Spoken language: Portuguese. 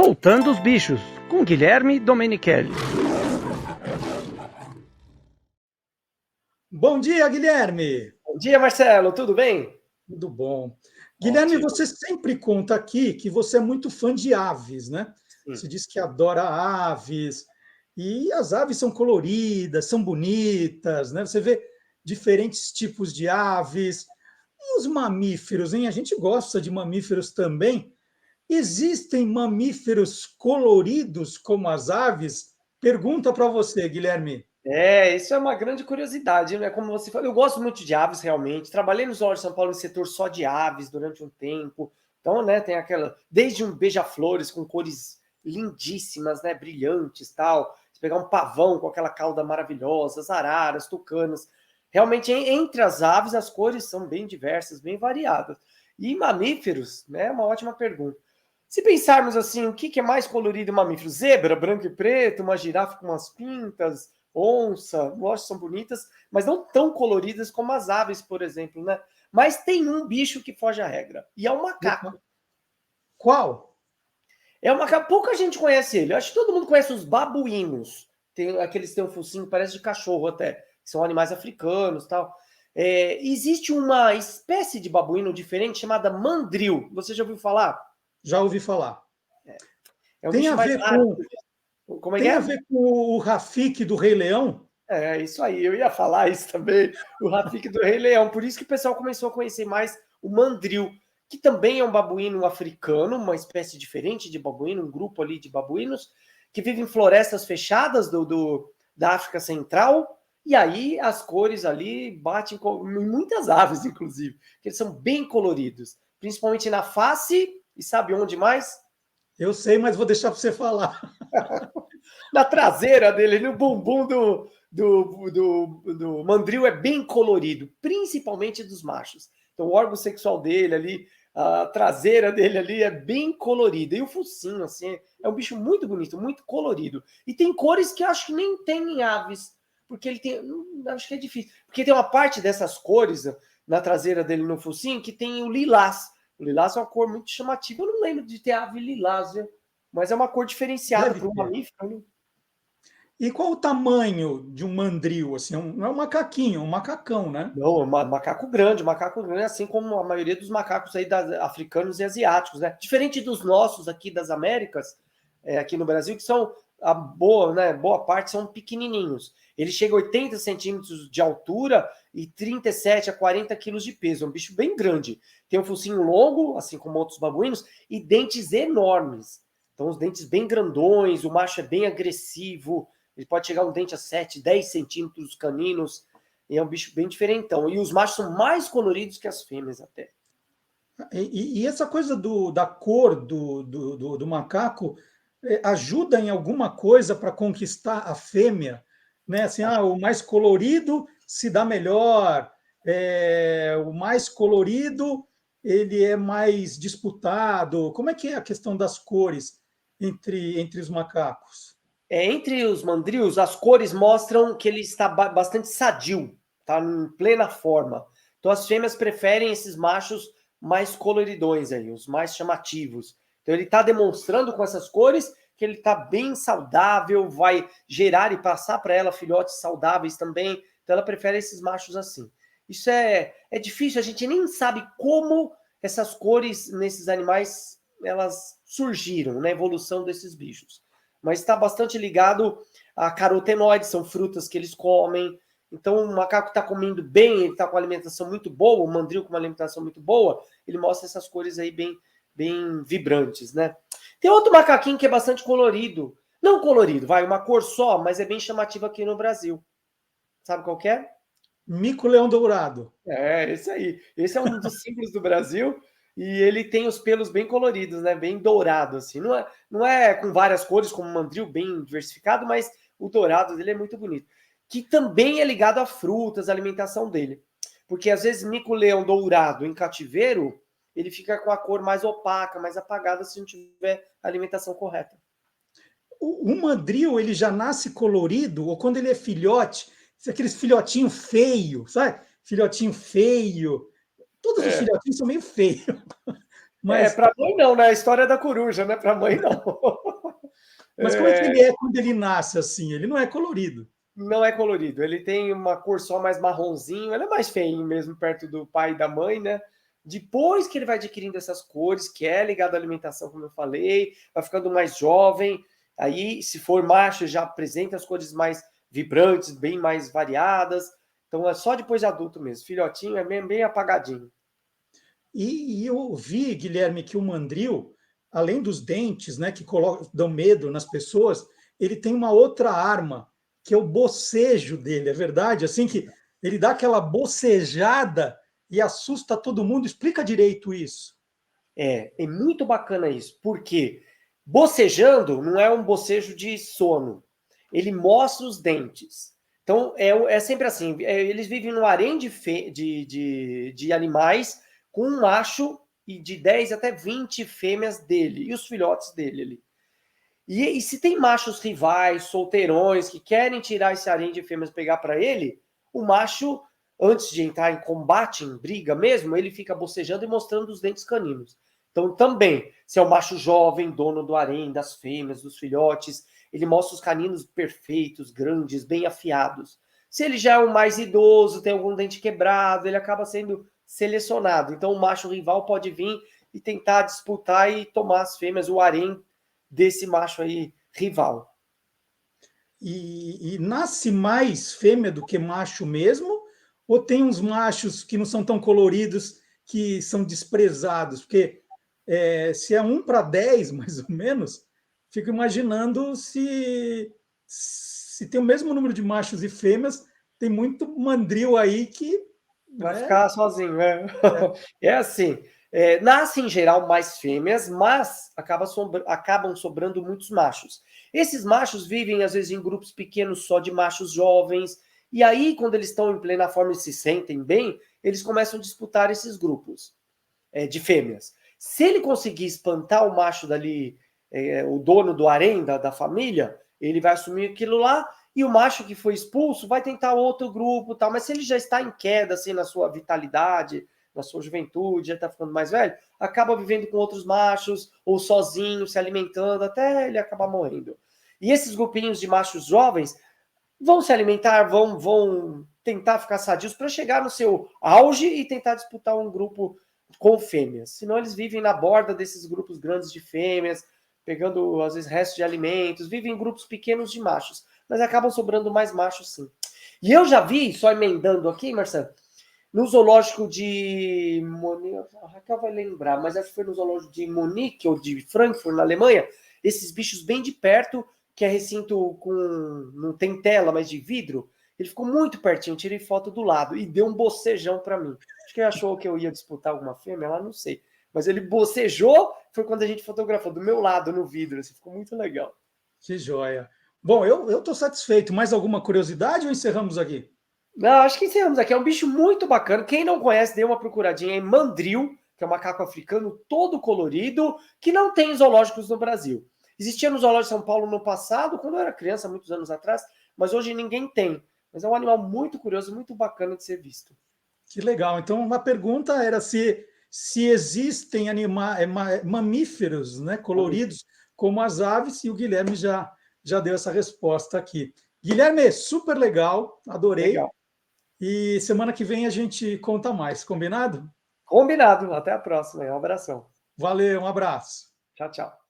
Soltando os Bichos, com Guilherme Domenichelli. Bom dia, Guilherme! Bom dia, Marcelo, tudo bem? Tudo bom. Guilherme, Ótimo. você sempre conta aqui que você é muito fã de aves, né? Você diz que adora aves, e as aves são coloridas, são bonitas, né? Você vê diferentes tipos de aves. E os mamíferos, hein? A gente gosta de mamíferos também. Existem mamíferos coloridos como as aves? Pergunta para você, Guilherme. Isso é uma grande curiosidade, né? Como você falou, eu gosto muito de aves, realmente. Trabalhei no Zoológico de São Paulo no setor só de aves durante um tempo. Então, né, tem aquela. Desde um beija-flores com cores lindíssimas, né? Brilhantes tal. Você pegar um pavão com aquela cauda maravilhosa, as araras, tucanas. Realmente, entre as aves, as cores são bem diversas, bem variadas. E mamíferos, né? É uma ótima pergunta. Se pensarmos assim, o que é mais colorido em mamífero? Zebra, branco e preto, uma girafa com umas pintas, onça, lógico, são bonitas, mas não tão coloridas como as aves, por exemplo, né? Mas tem um bicho que foge à regra, e é o macaco. Qual? É o macaco, pouca gente conhece ele. Eu acho que todo mundo conhece os babuínos. Tem aqueles que têm um focinho, parece de cachorro até, que são animais africanos, tal. Existe uma espécie de babuíno diferente chamada mandril. Você já ouviu falar? Já ouvi falar. É um Tem bicho a mais ver raro. Como é que tem a é? ver com o Rafiki do Rei Leão? É, isso aí, eu ia falar isso também, o Rafiki do Rei Leão. Por isso que o pessoal começou a conhecer mais o mandril, que também é um babuíno africano, uma espécie diferente de babuíno, um grupo ali de babuínos, que vive em florestas fechadas da África Central, e aí as cores ali batem em muitas aves, inclusive, que eles são bem coloridos, principalmente na face, e sabe onde mais? Eu sei, mas vou deixar para você falar. Na traseira dele, no bumbum do mandril é bem colorido, principalmente dos machos. Então, o órgão sexual dele ali, a traseira dele ali é bem colorida. E o focinho, assim, é um bicho muito bonito, muito colorido. E tem cores que eu acho que nem tem em aves, porque ele tem. Acho que é difícil. Porque tem uma parte dessas cores na traseira dele, no focinho, que tem o lilás. O lilás é uma cor muito chamativa. Eu não lembro de ter ave lilás, viu? Mas é uma cor diferenciada Deve para um ter. mamífero, né? E qual o tamanho de um mandril? Assim, não é um macaquinho, é um macacão, né? Não, macaco grande, assim como a maioria dos macacos aí africanos e asiáticos, né? Diferente dos nossos aqui das Américas, aqui no Brasil, que são boa parte são pequenininhos. Ele chega a 80 centímetros de altura e 37 a 40 quilos de peso. É um bicho bem grande. Tem um focinho longo, assim como outros babuínos, e dentes enormes. Então, os dentes bem grandões, o macho é bem agressivo, ele pode chegar um dente a 7, 10 centímetros caninos. E é um bicho bem diferentão. E os machos são mais coloridos que as fêmeas até. E essa coisa da cor do macaco ajuda em alguma coisa para conquistar a fêmea? Né? Assim, o mais colorido se dá melhor, o mais colorido ele é mais disputado. Como é que é a questão das cores entre os macacos? Entre os mandrios, as cores mostram que ele está bastante sadio, está em plena forma. Então as fêmeas preferem esses machos mais coloridões aí, os mais chamativos. Então ele está demonstrando com essas cores que ele está bem saudável, vai gerar e passar para ela filhotes saudáveis também. Então ela prefere esses machos assim. Isso é difícil, a gente nem sabe como essas cores nesses animais elas surgiram na evolução desses bichos. Mas está bastante ligado a carotenoides, são frutas que eles comem. Então, o macaco está comendo bem, ele está com uma alimentação muito boa, o mandril com uma alimentação muito boa, ele mostra essas cores aí bem vibrantes, né? Tem outro macaquinho que é bastante colorido. Não colorido, vai, uma cor só, mas é bem chamativo aqui no Brasil. Sabe qual que é? Mico-leão dourado. Esse aí. Esse é um dos símbolos do Brasil e ele tem os pelos bem coloridos, né? Bem dourado, assim. Não é com várias cores, como o mandril, bem diversificado, mas o dourado dele é muito bonito. Que também é ligado a frutas, a alimentação dele. Porque às vezes mico-leão dourado em cativeiro, ele fica com a cor mais opaca, mais apagada se não tiver a alimentação correta. O mandril ele já nasce colorido, ou quando ele é filhote, aqueles filhotinho feio, sabe? Filhotinho feio. Todos os filhotinhos são meio feios. Mas, para mãe não, né? A história da coruja, né? Para mãe não. mas como é que ele é quando ele nasce assim? Ele não é colorido. Não é colorido, ele tem uma cor só mais marronzinho, ele é mais feinho mesmo, perto do pai e da mãe, né? Depois que ele vai adquirindo essas cores, que é ligado à alimentação, como eu falei, vai ficando mais jovem, aí, se for macho, já apresenta as cores mais vibrantes, bem mais variadas, então é só depois de adulto mesmo, filhotinho é bem apagadinho. E eu vi, Guilherme, que o mandril, além dos dentes, né, que dão medo nas pessoas, ele tem uma outra arma, que é o bocejo dele, é verdade? Assim que ele dá aquela bocejada e assusta todo mundo. Explica direito isso. É muito bacana isso, porque bocejando não é um bocejo de sono, ele mostra os dentes. Então, é sempre assim, eles vivem no harém de animais com um macho e de 10 até 20 fêmeas dele, e os filhotes dele ali. E se tem machos rivais, solteirões, que querem tirar esse harém de fêmeas e pegar para ele, o macho, antes de entrar em combate, em briga mesmo, ele fica bocejando e mostrando os dentes caninos. Então, também, se é o macho jovem, dono do harém, das fêmeas, dos filhotes, ele mostra os caninos perfeitos, grandes, bem afiados. Se ele já é um mais idoso, tem algum dente quebrado, ele acaba sendo selecionado. Então, o macho rival pode vir e tentar disputar e tomar as fêmeas, o harém desse macho aí rival. E nasce mais fêmea do que macho mesmo? Ou tem uns machos que não são tão coloridos que são desprezados? Porque se é 1 para 10, mais ou menos, fico imaginando se tem o mesmo número de machos e fêmeas, tem muito mandril aí que, Vai né? ficar sozinho, né? É assim, nasce em geral mais fêmeas, mas acabam sobrando muitos machos. Esses machos vivem, às vezes, em grupos pequenos só de machos jovens, e aí, quando eles estão em plena forma e se sentem bem, eles começam a disputar esses grupos de fêmeas. Se ele conseguir espantar o macho dali, o dono do harém, da família, ele vai assumir aquilo lá, e o macho que foi expulso vai tentar outro grupo, tal. Mas se ele já está em queda, assim, na sua vitalidade, na sua juventude, já está ficando mais velho, acaba vivendo com outros machos, ou sozinho, se alimentando, até ele acabar morrendo. E esses grupinhos de machos jovens vão se alimentar, vão tentar ficar sadios para chegar no seu auge e tentar disputar um grupo com fêmeas. Senão eles vivem na borda desses grupos grandes de fêmeas, pegando, às vezes, restos de alimentos, vivem em grupos pequenos de machos, mas acabam sobrando mais machos, sim. E eu já vi, só emendando aqui, Marcelo, no zoológico de a Raquel vai lembrar, mas acho que foi no zoológico de Munique ou de Frankfurt, na Alemanha, esses bichos bem de perto, que é recinto com, não tem tela, mas de vidro, ele ficou muito pertinho, tirei foto do lado e deu um bocejão para mim. Acho que ele achou que eu ia disputar alguma fêmea, lá não sei. Mas ele bocejou, foi quando a gente fotografou, do meu lado, no vidro, assim, ficou muito legal. Que joia. Bom, eu estou satisfeito. Mais alguma curiosidade ou encerramos aqui? Não, acho que encerramos aqui. É um bicho muito bacana. Quem não conhece, dê uma procuradinha em mandril, que é um macaco africano todo colorido, que não tem zoológicos no Brasil. Existia no Zoológico de São Paulo no passado, quando eu era criança, muitos anos atrás, mas hoje ninguém tem. Mas é um animal muito curioso, muito bacana de ser visto. Que legal. Então, uma pergunta era se existem mamíferos, né, coloridos como as aves, e o Guilherme já deu essa resposta aqui. Guilherme, super legal, adorei. Legal. E semana que vem a gente conta mais, combinado? Combinado. Até a próxima. Um abração. Valeu, um abraço. Tchau, tchau.